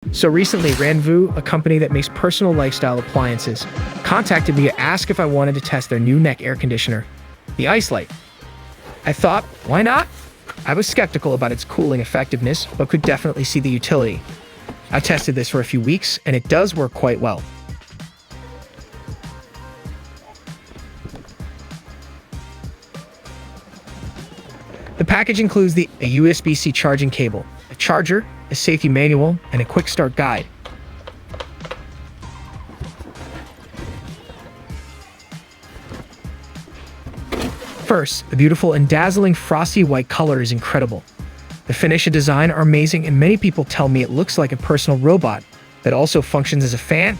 So recently, RANVOO, a company that makes personal lifestyle appliances, contacted me to ask if I wanted to test their new neck air conditioner, the AICE LITE. I thought, why not? I was skeptical about its cooling effectiveness, but could definitely see the utility. I tested this for a few weeks, and it does work quite well. The package includes a USB-C charging cable, a charger, a safety manual, and a quick start guide. First, the beautiful and dazzling frosty white color is incredible. The finish and design are amazing, and many people tell me it looks like a personal robot that also functions as a fan.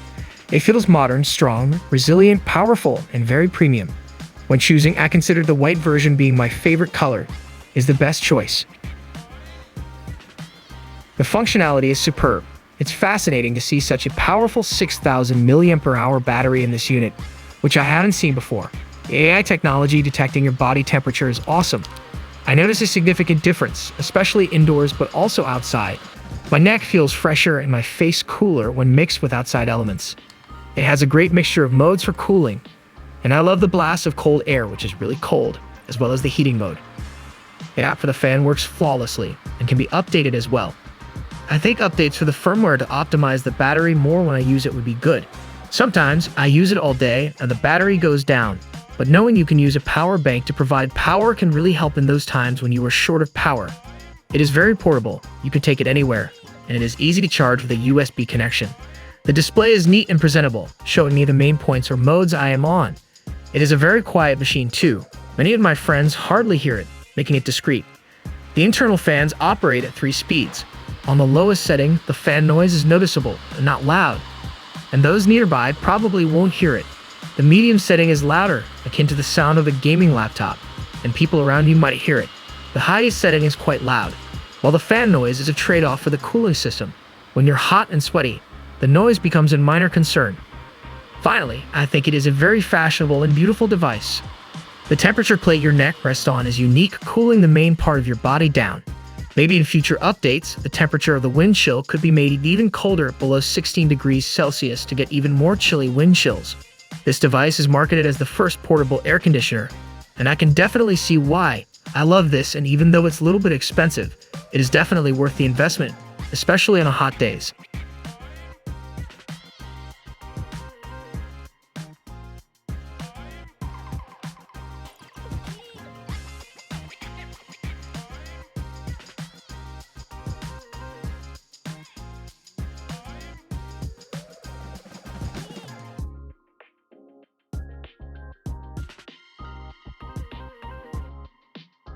It feels modern, strong, resilient, powerful, and very premium. When choosing, I consider the white version being my favorite color, is the best choice. The functionality is superb. It's fascinating to see such a powerful 6,000 mAh battery in this unit, which I haven't seen before. The AI technology detecting your body temperature is awesome. I notice a significant difference, especially indoors but also outside. My neck feels fresher and my face cooler when mixed with outside elements. It has a great mixture of modes for cooling, and I love the blast of cold air, which is really cold, as well as the heating mode. The app for the fan works flawlessly and can be updated as well. I think updates for the firmware to optimize the battery more when I use it would be good. Sometimes I use it all day and the battery goes down, but knowing you can use a power bank to provide power can really help in those times when you are short of power. It is very portable, you can take it anywhere, and it is easy to charge with a USB connection. The display is neat and presentable, showing me the main points or modes I am on. It is a very quiet machine too. Many of my friends hardly hear it, making it discreet. The internal fans operate at 3 speeds. On the lowest setting, the fan noise is noticeable and not loud, and those nearby probably won't hear it. The medium setting is louder, akin to the sound of a gaming laptop, and people around you might hear it. The highest setting is quite loud, while the fan noise is a trade-off for the cooling system. When you're hot and sweaty, the noise becomes a minor concern. Finally, I think it is a very fashionable and beautiful device. The temperature plate your neck rests on is unique, cooling the main part of your body down. Maybe in future updates, the temperature of the wind chill could be made even colder below 16 degrees Celsius to get even more chilly wind chills. This device is marketed as the first portable air conditioner, and I can definitely see why. I love this, and even though it's a little bit expensive, it is definitely worth the investment, especially on hot days.